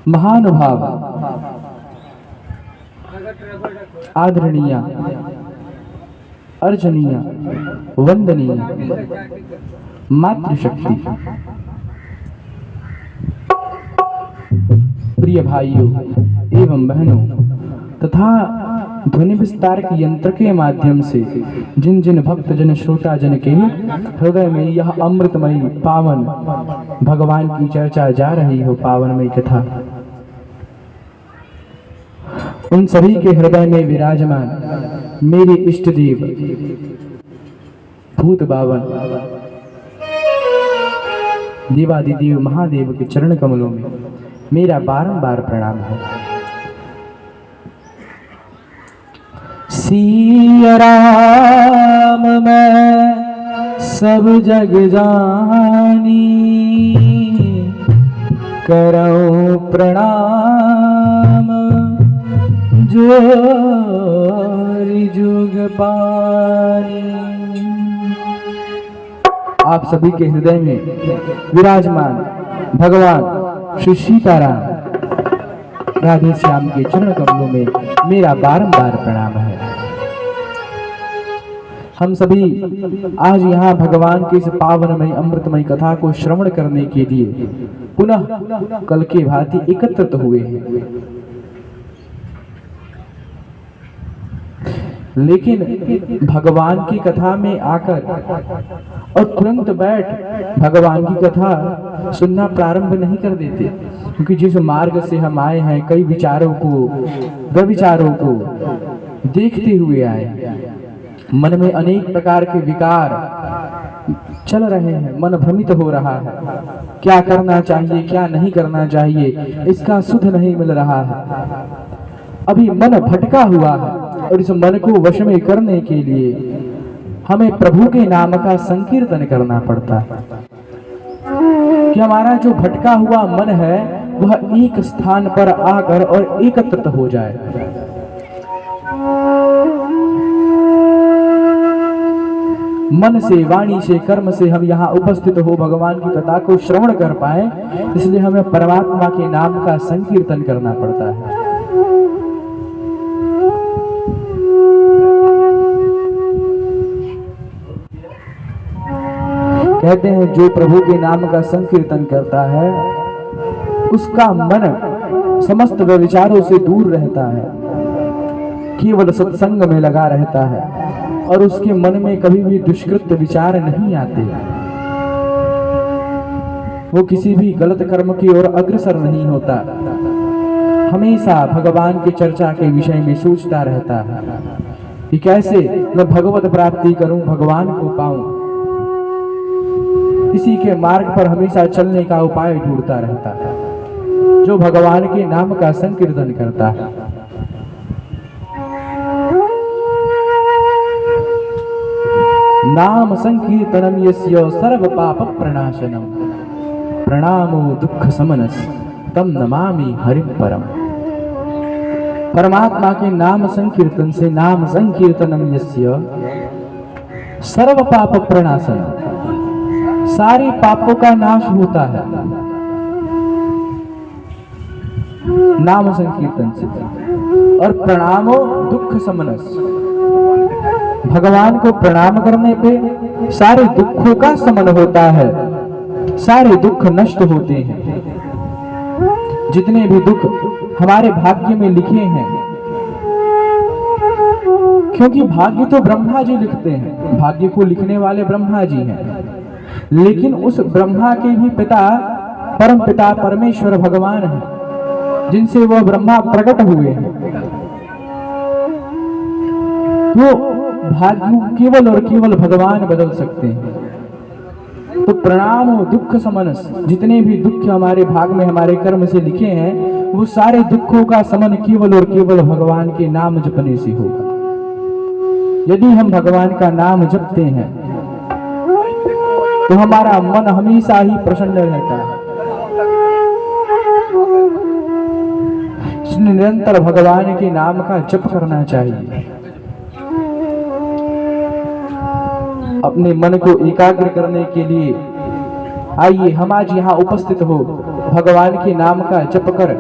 महानुभाव, आदरणीय, अर्चनीय, वंदनीय मातृशक्ति, प्रिय भाइयों एवं बहनों तथा ध्वनि विस्तार के यंत्र के माध्यम से जिन जिन भक्तजन श्रोताजन के हृदय में यह अमृतमयी पावन भगवान की चर्चा जा रही हो, पावनमयी कथा, उन सभी के हृदय में विराजमान मेरे इष्ट देव भूत बावन देवादिदेव महादेव के चरण कमलों में मेरा बारंबार प्रणाम है। सिया राम मैं सब जग जानी, करऊं प्रणाम जोरि जुग पानी। आप सभी के हृदय में विराजमान भगवान श्री सीताराम राधे श्याम के चरण कमलों में मेरा बारंबार प्रणाम है। हम सभी आज यहाँ भगवान की इस पावनमय अमृतमय कथा को श्रवण करने के लिए पुनः कल के भांति एकत्रित हुए हैं, लेकिन भगवान की कथा में आकर और तुरंत बैठ भगवान की कथा सुनना प्रारंभ नहीं कर देते, क्योंकि जिस मार्ग से हम आए हैं कई विचारों को व्यविचारों को देखते हुए आए, मन में अनेक प्रकार के विकार चल रहे हैं, मन भ्रमित हो रहा है, क्या करना चाहिए क्या नहीं करना चाहिए इसका सुध नहीं मिल रहा है। अभी मन भटका हुआ है और इस मन को वश में करने के लिए हमें प्रभु के नाम का संकीर्तन करना पड़ता है कि हमारा जो भटका हुआ मन है वह एक स्थान पर आकर और एकत्रित हो जाए। मन से, वाणी से, कर्म से हम यहाँ उपस्थित हो भगवान की कथा को श्रवण कर पाए, इसलिए हमें परमात्मा के नाम का संकीर्तन करना पड़ता है। कहते हैं जो प्रभु के नाम का संकीर्तन करता है उसका मन समस्त व्यभिचारों से दूर रहता है, केवल सत्संग में लगा रहता है और उसके मन में कभी भी दुष्कृत विचार नहीं आते, वो किसी भी गलत कर्म की ओर अग्रसर नहीं होता, हमेशा भगवान की चर्चा के विषय में सोचता रहता है कि कैसे मैं भगवत प्राप्ति करूं, भगवान को पाऊं। इसी के मार्ग पर हमेशा चलने का उपाय ढूंढता रहता है जो भगवान के नाम का संकीर्तन करता है। नाम संकीर्तनम यस्य सर्व पाप प्रणाशनम, प्रणामो दुख समनस तम नमामि हरिम परम। परमात्मा के नाम संकीर्तन से, नाम संकीर्तनम यस्य सर्व पाप प्रणाशनम, सारे पापों का नाश होता है नाम संकीर्तन से। और प्रणामो दुख समनस, भगवान को प्रणाम करने पे सारे दुखों का समन होता है, सारे दुख नष्ट होते हैं। जितने भी दुख हमारे भाग्य में लिखे हैं, क्योंकि भाग्य तो ब्रह्मा जी लिखते हैं, भाग्य को लिखने वाले ब्रह्मा जी हैं, लेकिन उस ब्रह्मा के भी पिता परम पिता परमेश्वर भगवान हैं, जिनसे वह ब्रह्मा प्रकट हुए हैं। वो भाग्य केवल और केवल भगवान बदल सकते हैं। तो प्रणाम दुख समनस, जितने भी दुख हमारे भाग में हमारे कर्म से लिखे हैं वो सारे दुखों का समन केवल और केवल भगवान के नाम जपने से होगा। यदि हम भगवान का नाम जपते हैं तो हमारा मन हमेशा ही प्रसन्न रहता है। इसलिए निरंतर भगवान के नाम का जप करना चाहिए। अपने मन को एकाग्र करने के लिए आइए हम आज यहाँ उपस्थित हो भगवान के नाम का जप कर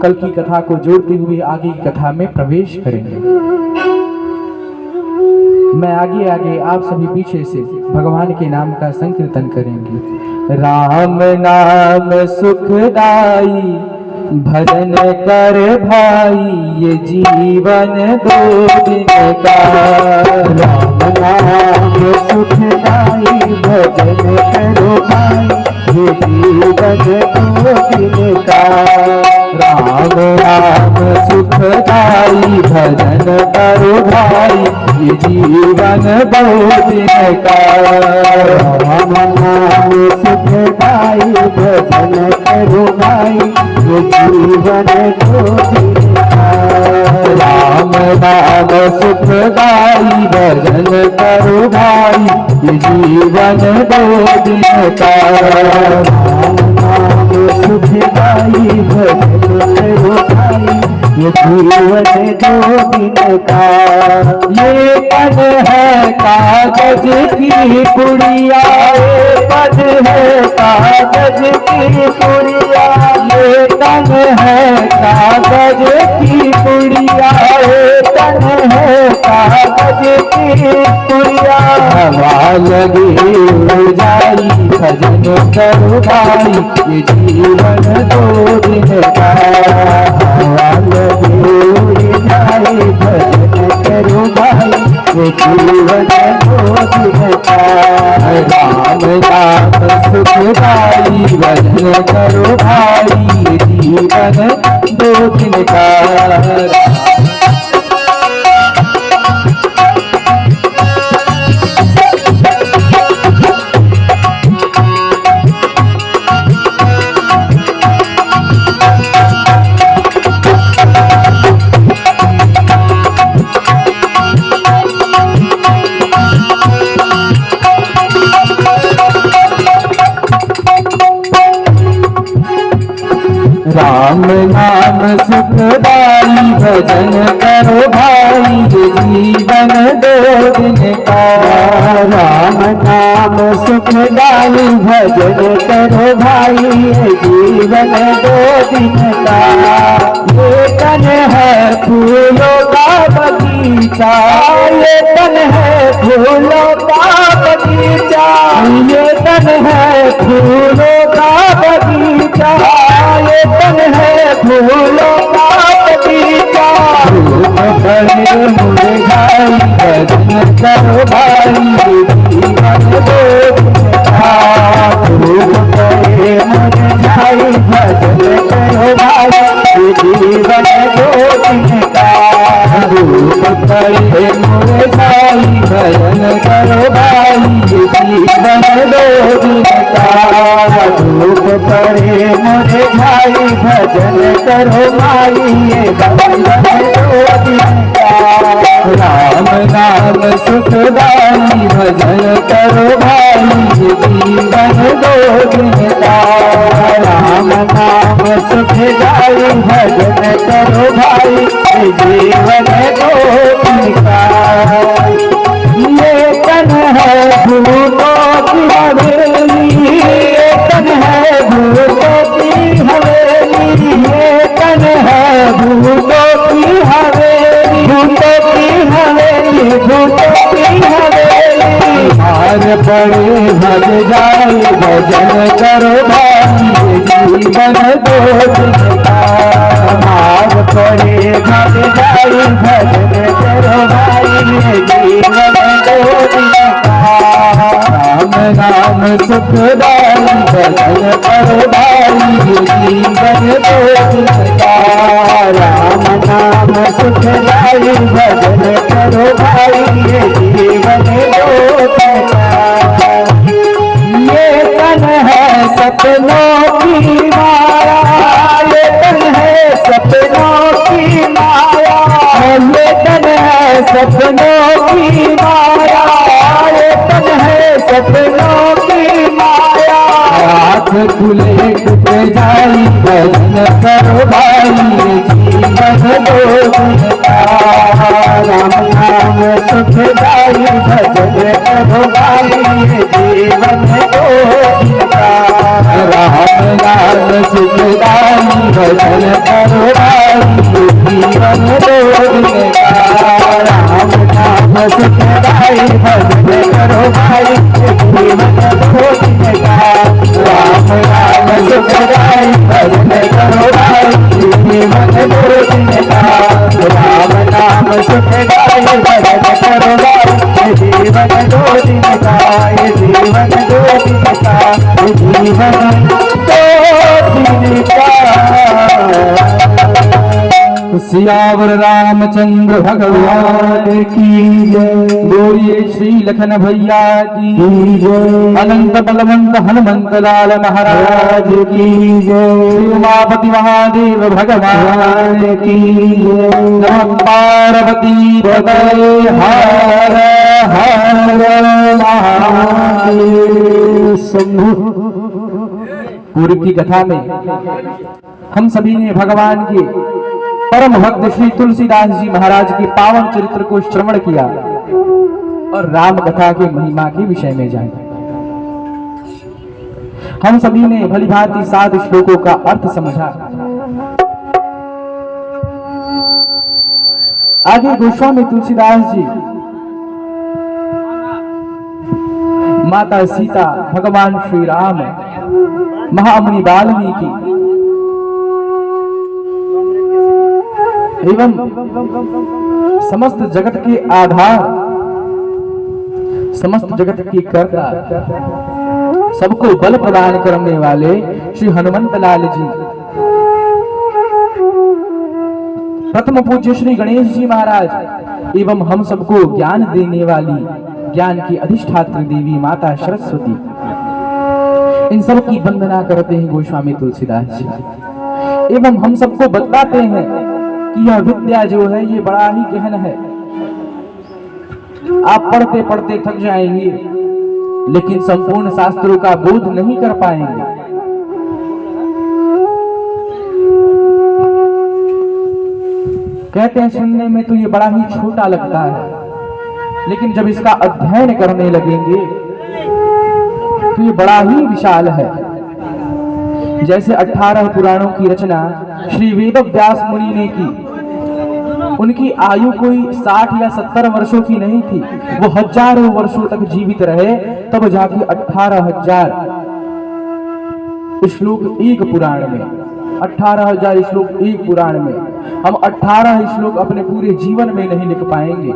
कल की कथा को जोड़ते हुए आगे की कथा में प्रवेश करेंगे। मैं आगे आगे, आप सभी पीछे से भगवान के नाम का संकीर्तन करेंगे। राम नाम सुखदाई भजन कर भाई, ये जीवन दो दिन का। राम नाम सुखदाई भजन करो भाई, ये जीवन दो दिन का। राम नाम सुखदाई भजन करो भाई, ये जीवन दो दिन का। राम नाम सुखदाई भजन करो भाई, ये जीवन दो दिन का। राम नाम सुखदाई भजन करो भाई, ये जीवन दो दिन का। राम नाम सुखदाई भजन करो भाई, ये जीवन दो दिन का। ये पद है कागज की पुड़िया, ये पद है कागज की पुड़िया, ये तन है कागज की पुड़िया, ये तन है कागज की पुड़िया। हवा लगी उड़ जाई भजन करो भाई, ये जीवन दो दिन का। हवा लगी उड़ जाई भजन करो भाई, ये जीवन दो दिन का। राम नाम सुखदाई भजन करो भाई, ये जीवन दो दिन का। राम नाम सुखदाई भजन करो भाई, ये जीवन दो दिन का। राम नाम सुखदाई भजन करो भाई, ये जीवन दो दिन का। ये तन है फूलों का बगीचा, ये तन है फूलों का बगीचा, ये तन है फूलों का बगीचा, ये तन है फूलों का बगीचा। धूप पड़े मुरझाई भजन करो भाई, ये जीवन दो दिन का। धूप पड़े मुरझाई भजन करो भाई, ये जीवन दो दिन का। धूप पड़े मुरझाई भजन करो भाई, ये जीवन दो दिन का। धूप पड़े मुरझाई भजन करो भाई, ये जीवन दो दिन का। राम नाम सुखदाई भजन करो भाई, ये जीवन दो दिन का। राम नाम सुखदाई भजन करो भाई, ये जीवन दो दिन का। ये तन है भूतों की हवेली, ये तन है भूतों की हवेली, ये तन है भूतों की हवेली, भूतों की हवेली, भूतों की हवेली। हार पड़े भज जाए भजन करो भाई, ये जीवन दो दिन का। हार पड़े भज जाए भजन करो भाई, ये जीवन दो दिन का। राम नाम सुखदाई भजन करो भाई, ये जीवन दो दिन का। राम नाम सुखदाई भजन करो भाई, ये जीवन दो दिन का। ये तन है सपनों की माया, ये तन है सपनों की माया, ये तन है सपनों की माया, ये तन है सपनों की माया। आँख खुले टूट जाई भजन करो भाई, ये जीवन दो दिन का। राम नाम सुखदाई भजन करो भाई, ये जीवन दो दिन का। राम राम सुखदाई भजन करो भाई जीवन दो दिन का। राम नाम सुखदाई भजन करो भाई जीवन दो दिन का। राम नाम सुखदाई भजन करो भाई जीवन दो दिन का। राम नाम सुखदाई भजन करो भाई जीवन दो दिन का। जीवन दो दिन का। जीवन दो दिन का। सियावर रामचंद्र भगवान की जय। बोलिए श्री लखन भैया की जय। अनंत बलवंत हनुमंत लाल महाराज की जय। उमापति महादेव भगवान की जय। नमः पार्वती पतये हर हर महादेव शंभु। पूर्व की कथा में हम सभी ने भगवान के परम भक्त श्री तुलसीदास जी महाराज के पावन चरित्र को श्रवण किया और राम कथा के महिमा के विषय में जाना। हम सभी ने भलीभांति 7 श्लोकों का अर्थ समझा। आगे गोस्वामी तुलसीदास जी माता सीता, भगवान श्री राम, महामुनि वाल्मीकि एवं समस्त जगत के आधार, समस्त जगत की कर्ता, सबको बल प्रदान करने वाले श्री हनुमंत लाल जी, प्रथम पूज्य श्री गणेश जी महाराज एवं हम सबको ज्ञान देने वाली ज्ञान की अधिष्ठात्री देवी माता सरस्वती, इन सब की वंदना करते हैं गोस्वामी तुलसीदास जी। एवं हम सबको बताते हैं कि यह विद्या जो है ये बड़ा ही गहन है। आप पढ़ते पढ़ते थक जाएंगे लेकिन संपूर्ण शास्त्रों का बोध नहीं कर पाएंगे। कहते हैं सुनने में तो ये बड़ा ही छोटा लगता है, लेकिन जब इसका अध्ययन करने लगेंगे तो ये बड़ा ही विशाल है। जैसे 18 पुराणों की रचना श्री वेद व्यास मुनि ने की, उनकी आयु कोई 60 या 70 वर्षों की नहीं थी, वो हजारों वर्षों तक जीवित रहे, तब जाके 18,000 श्लोक एक पुराण में, 18,000 श्लोक एक पुराण में। हम 18 श्लोक अपने पूरे जीवन में नहीं लिख पाएंगे,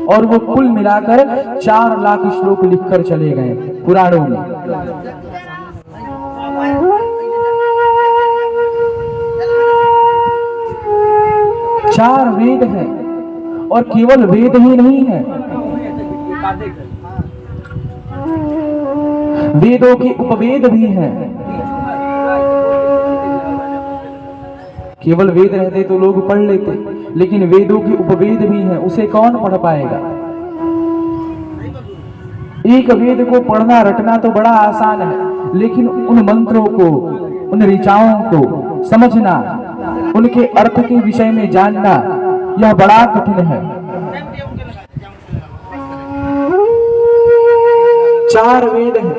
और वो कुल मिलाकर 4 लाख श्लोक लिखकर चले गए पुराणों में। चार वेद हैं, और केवल वेद ही नहीं है, वेदों के उपवेद भी हैं। केवल वेद रहते तो लोग पढ़ लेते, लेकिन वेदों के उपवेद भी हैं, उसे कौन पढ़ पाएगा। एक वेद को पढ़ना रटना तो बड़ा आसान है, लेकिन उन मंत्रों को, उन ऋचाओं को समझना, उनके अर्थ के विषय में जानना, यह बड़ा कठिन है। 4 वेद हैं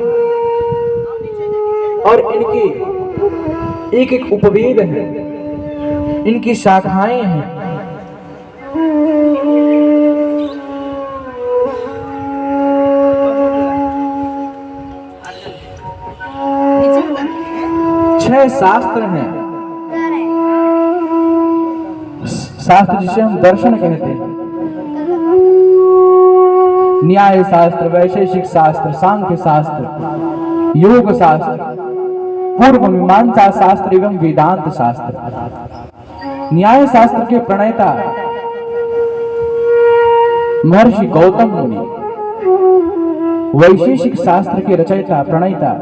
और इनके एक एक उपवेद है, इनकी शाखाएं हैं। छह शास्त्र हैं, शास्त्र जिसे हम दर्शन कहते हैं। न्याय शास्त्र, वैशेषिक शास्त्र, सांख्य शास्त्र, योग शास्त्र, पूर्व मीमांसा शास्त्र एवं वेदांत शास्त्र। न्याय शास्त्र के प्रणेता महर्षि गौतम मुनि, वैशेषिक शास्त्र के रचयिता प्रणेता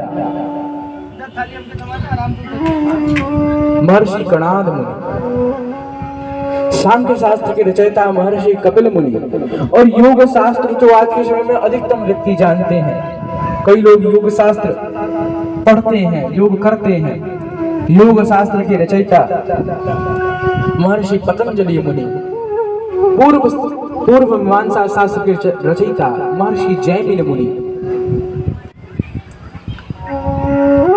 महर्षि कणाद मुनि, सांख्य शास्त्र के रचयिता महर्षि कपिल मुनि, और योग शास्त्र तो आज के समय में अधिकतम व्यक्ति जानते हैं। कई लोग योग शास्त्र पढ़ते हैं, योग करते हैं। योग शास्त्र के रचयिता महर्षि पतंजलि मुनि, पूर्व मीमांसा शास्त्र के रचयिता महर्षि जैमिन मुनि।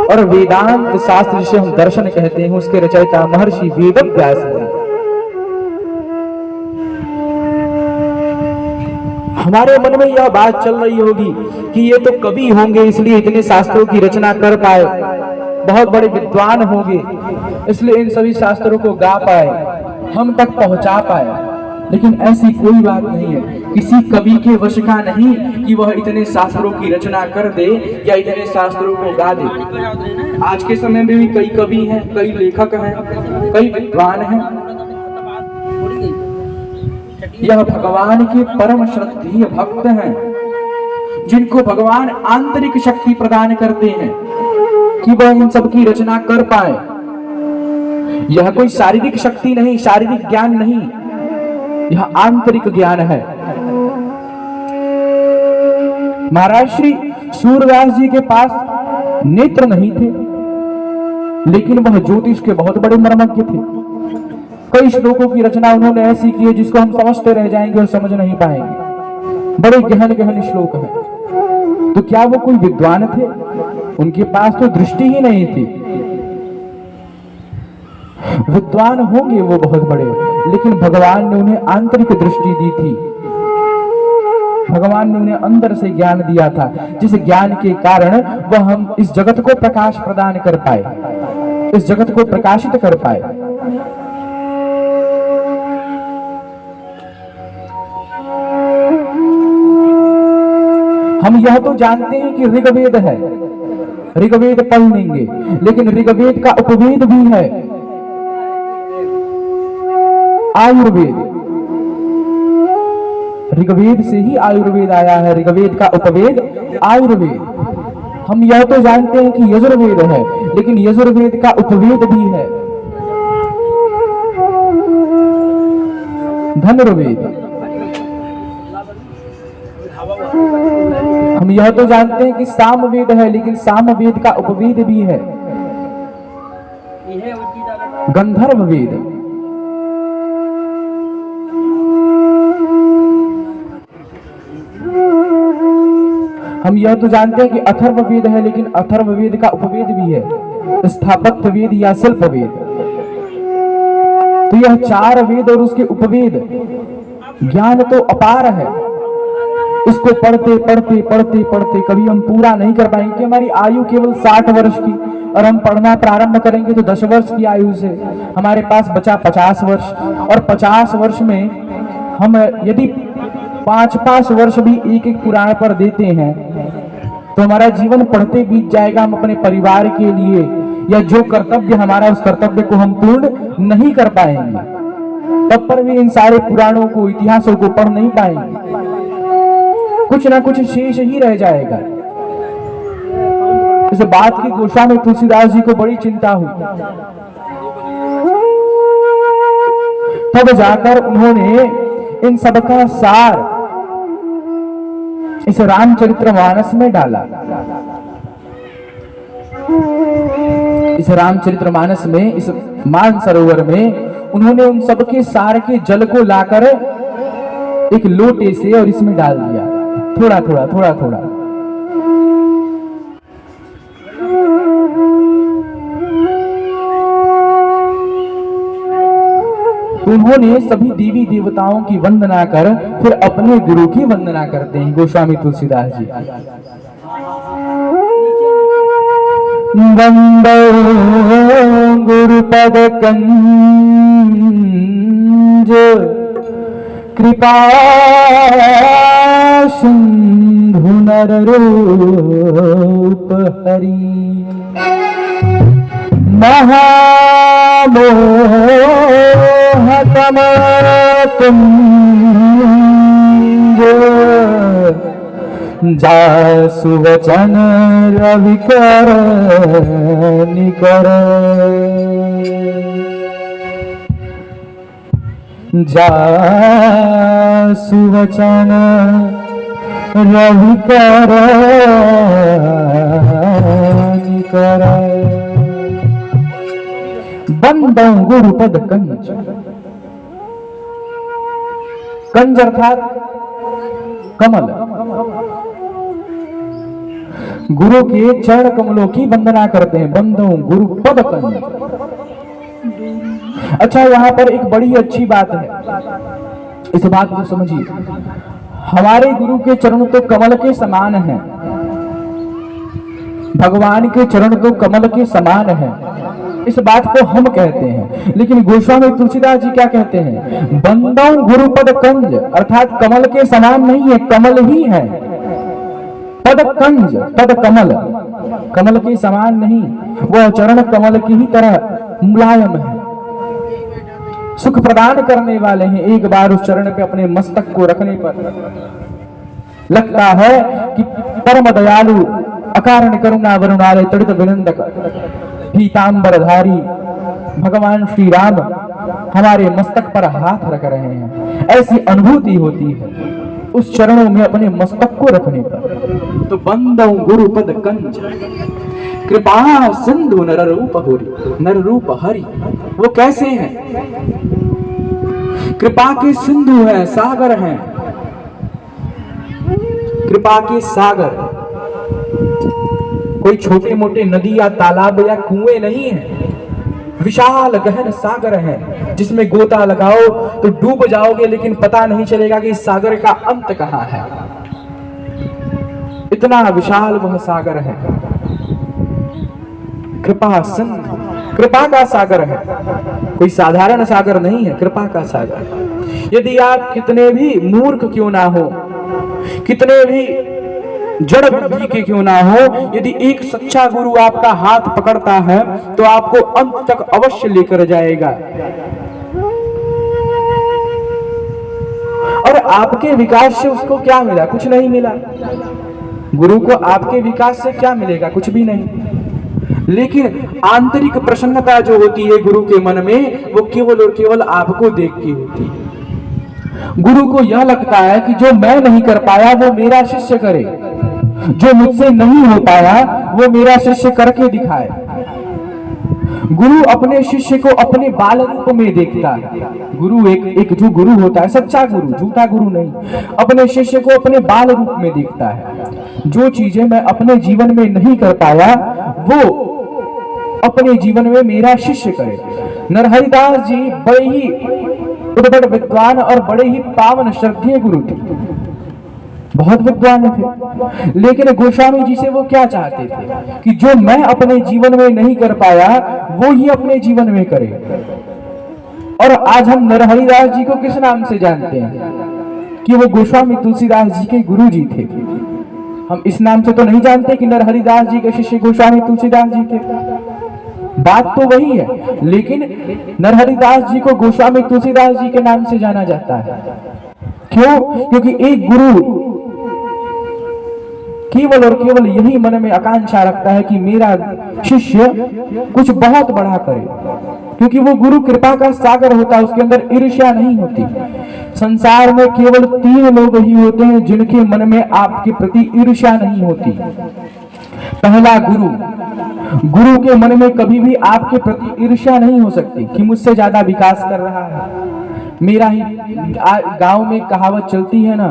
और वेदांत शास्त्र जिसे हम दर्शन कहते हैं उसके रचयिता महर्षि वेदव्यास हैं। हमारे मन में यह बात चल रही होगी कि ये तो कवि होंगे इसलिए इतने शास्त्रों की रचना कर पाए, बहुत बड़े विद्वान होंगे इसलिए इन सभी शास्त्रों को गा पाए, हम तक पहुंचा पाए। लेकिन ऐसी कोई बात नहीं है, किसी कवि के वश का नहीं कि वह इतने शास्त्रों की रचना कर दे या इतने शास्त्रों को गा दे। आज के समय में भी कई कवि हैं, कई लेखक हैं, कई विद्वान हैं। यह भगवान के परम श्रद्धेय भक्त हैं जिनको भगवान आंतरिक शक्ति प्रदान करते हैं कि वह इन सब की रचना कर पाए। यह कोई शारीरिक शक्ति नहीं, शारीरिक ज्ञान नहीं, यह आंतरिक ज्ञान है। महाराज श्री सूरदास जी के पास नेत्र नहीं थे, लेकिन वह ज्योतिष के बहुत बड़े मर्मज्ञ थे। कई श्लोकों की रचना उन्होंने ऐसी की है जिसको हम समझते रह जाएंगे और समझ नहीं पाएंगे। बड़े गहन गहन श्लोक हैं। तो क्या वो कोई विद्वान थे? उनके पास तो दृष्टि ही नहीं थी। विद्वान होंगे वो बहुत बड़े, लेकिन भगवान ने उन्हें आंतरिक दृष्टि दी थी। भगवान ने उन्हें अंदर से ज्ञान दिया था, जिस ज्ञान के कारण वह हम इस जगत को प्रकाश प्रदान कर पाए, इस जगत को प्रकाशित कर पाए। हम यह तो जानते हैं कि ऋग्वेद है, ऋग्वेद पढ़ लेंगे, लेकिन ऋग्वेद का उपवेद भी है आयुर्वेद। ऋग्वेद से ही आयुर्वेद आया है, ऋग्वेद का उपवेद आयुर्वेद। हम यह तो जानते हैं कि यजुर्वेद है, लेकिन यजुर्वेद का उपवेद भी है धनुर्वेद। हम यह तो जानते हैं कि सामवेद है, लेकिन सामवेद का उपवेद भी है गंधर्व वेद। हम यह तो जानते हैं कि अथर्ववेद है, लेकिन अथर्ववेद का उपवेद भी है स्थापत्य वेद या शिल्प वेद। तो यह चार वेद और उसके उपवेद ज्ञान तो अपार है। इसको पढ़ते पढ़ते पढ़ते पढ़ते कभी हम पूरा नहीं कर पाएंगे कि हमारी आयु केवल 60 वर्ष की, और हम पढ़ना प्रारंभ करेंगे तो 10 वर्ष की आयु से हमारे पास बचा 50 वर्ष, और 50 वर्ष में हम यदि 5-5 वर्ष भी एक एक पुराण पर देते हैं तो हमारा जीवन पढ़ते बीत जाएगा। हम अपने परिवार के लिए या जो कर्तव्य हमारा, उस कर्तव्य को हम पूर्ण नहीं कर पाएंगे। तब पर भी इन सारे पुराणों को, इतिहासों को पढ़ नहीं पाएंगे, कुछ ना कुछ शेष ही रह जाएगा। इस बात की गोस्वामी तुलसीदास जी को बड़ी चिंता हुई। तब जाकर उन्होंने इन सबका सार इस रामचरितमानस में डाला। इस रामचरितमानस में, इस मानसरोवर में उन्होंने उन सबके सार के जल को लाकर एक लोटे से और इसमें डाल दिया, थोड़ा थोड़ा थोड़ा थोड़ा। उन्होंने सभी देवी देवताओं की वंदना कर फिर अपने गुरु की वंदना करते हैं गोस्वामी तुलसीदास जी। वंदो गुरुपद कंज कृपा सिंधु नर रूप हरि महामोहतमकुंज जासु वचन रविकर निकर जासु वचन रविकर निकर बंदों गुरुपद कंज। कंज अर्थात कमल। गुरु के चरण कमलों की वंदना करते हैं। बंदो गुरु पद कंज। अच्छा, यहाँ पर एक बड़ी अच्छी बात है, इस बात को समझिए। हमारे गुरु के चरण तो कमल के समान हैं, भगवान के चरण तो कमल के समान हैं, इस बात को हम कहते हैं। लेकिन गोस्वामी तुलसीदास जी क्या कहते हैं? बंदौ गुरुपद कंज, अर्थात कमल के समान नहीं है, कमल ही है। पद कंज, पद कमल, कमल के समान नहीं, वह चरण कमल की ही तरह मुलायम है, सुख प्रदान करने वाले हैं। एक बार उस चरण पे अपने मस्तक को रखने पर लगता है कि परम दयालु अकारण करुणा वरुणालय तड़ित विनंदक पीतांबरधारी भगवान श्री राम हमारे मस्तक पर हाथ रख रहे हैं। ऐसी अनुभूति होती है उस चरणों में अपने मस्तक को रखने पर। तो बंदौ गुरुपद कंज, कृपा सिंधु नर रूप हरि, नर रूप हरि। वो कैसे हैं? कृपा के सिंधु हैं, सागर हैं, कृपा के सागर। कोई छोटे मोटे नदी या तालाब या कुएं नहीं है, विशाल गहन सागर है जिसमें गोता लगाओ तो डूब जाओगे, लेकिन पता नहीं चलेगा कि इस सागर का अंत कहां है। इतना विशाल वह सागर है। कृपा सिंधु, कृपा का सागर है, कोई साधारण सागर नहीं है, कृपा का सागर। यदि आप कितने भी मूर्ख क्यों ना हो, कितने भी जड़ बुद्धि के क्यों ना हो, यदि एक सच्चा गुरु आपका हाथ पकड़ता है तो आपको अंत तक अवश्य लेकर जाएगा। और आपके विकास से उसको क्या मिला? कुछ नहीं मिला। गुरु को आपके विकास से क्या मिलेगा? कुछ भी नहीं। लेकिन आंतरिक प्रसन्नता जो होती है गुरु के मन में, वो केवल और केवल आपको देख के होती है। गुरु को यह लगता है कि जो मैं नहीं कर पाया वो मेरा शिष्य करे, जो मुझसे नहीं हो पाया वो मेरा शिष्य करके दिखाए। गुरु अपने शिष्य को अपने बाल रूप में देखता है। गुरु एक जो गुरु होता है, सच्चा गुरु, झूठा गुरु नहीं, अपने शिष्य को अपने बाल रूप में देखता है। जो चीजें मैं अपने जीवन में नहीं कर पाया वो अपने जीवन में मेरा शिष्य करे। नरहरिदास जी बड़े ही उद्भट विद्वान और बड़े ही पावन श्रद्धेय गुरु थे, बहुत विद्वान थे। लेकिन गोस्वामी जी से वो क्या चाहते थे कि जो मैं अपने जीवन में नहीं कर पाया वो ही अपने जीवन में करे। और आज हम नरहरिदास जी को किस नाम से जानते हैं? कि वो गोस्वामी तुलसीदास जी के गुरु जी थे। हम इस नाम से तो नहीं जानते कि नरहरिदास जी के शिष्य गोस्वामी तुलसीदास जी थे। बात तो वही है, लेकिन नरहरिदास जी को गोस्वामी तुलसीदास जी के नाम से जाना जाता है। क्यों? क्योंकि एक गुरु केवल और केवल यही मन में आकांक्षा रखता है कि मेरा शिष्य कुछ बहुत बड़ा करे, क्योंकि वो गुरु कृपा का सागर होता है, उसके अंदर ईर्ष्या नहीं होती। संसार में केवल 3 लोग ही होते हैं जिनके मन में आपके प्रति ईर्ष्या नहीं होती। पहला गुरु, गुरु के मन में कभी भी आपके प्रति ईर्ष्या नहीं हो सकती कि मुझसे ज्यादा विकास कर रहा है, मेरा ही। गांव में कहावत चलती है ना,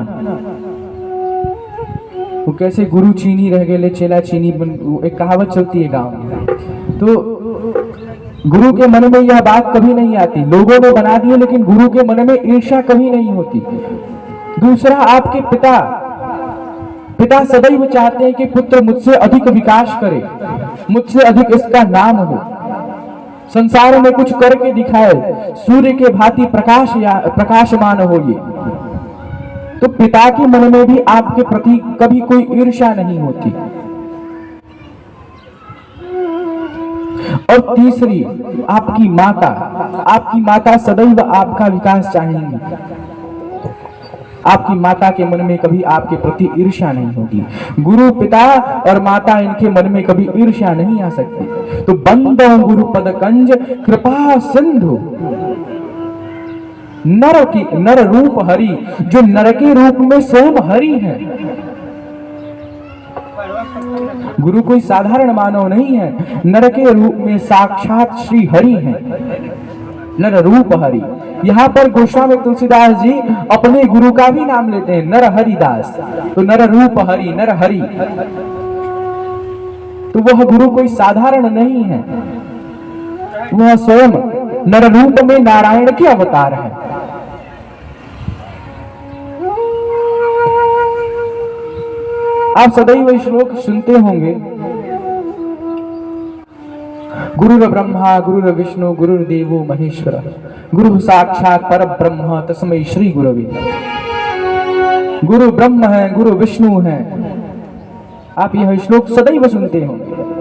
वो कैसे गुरु चीनी रह गए चेला चीनी बन, एक कहावत चलती है गांव में। तो गुरु के मन में यह बात कभी नहीं आती, लोगों ने बना दी है, लेकिन गुरु के मन में ईर्ष्या कभी नहीं होती। दूसरा, आपके पिता सदैव चाहते हैं कि पुत्र मुझसे अधिक विकास करे, मुझसे अधिक इसका नाम हो, संसार में कुछ करके दिखाए, सूर्य के भांति प्रकाशमान हो ये। तो पिता के मन में भी आपके प्रति कभी कोई ईर्ष्या नहीं होती। और तीसरी, आपकी माता सदैव आपका विकास चाहेंगी। आपकी माता के मन में कभी आपके प्रति ईर्ष्या नहीं होगी। गुरु, पिता और माता, इनके मन में कभी ईर्ष्या नहीं आ सकती। तो बंदो गुरु पद कंज, कृपा सिंधु नर रूप हरि, जो नर के रूप में स्वयं हरि है। गुरु कोई साधारण मानव नहीं है, नर के रूप में साक्षात श्री हरि है, नर रूप हरि। यहाँ पर गोस्वामी तुलसीदास जी अपने गुरु का भी नाम लेते हैं, नर हरिदास। तो नर रूप हरि, नर हरि। तो वह गुरु कोई साधारण नहीं है, वह स्वयं नर रूप में नारायण के अवतार है। आप सदैव श्लोक सुनते होंगे, गुरुर ब्रह्मा गुरुर विष्णु गुरुर्देवो महेश्वर गुरु साक्षात परब्रह्म तस्मै श्री गुरवे। गुरु ब्रह्म है, गुरु विष्णु है। आप यह श्लोक सदैव सुनते होंगे।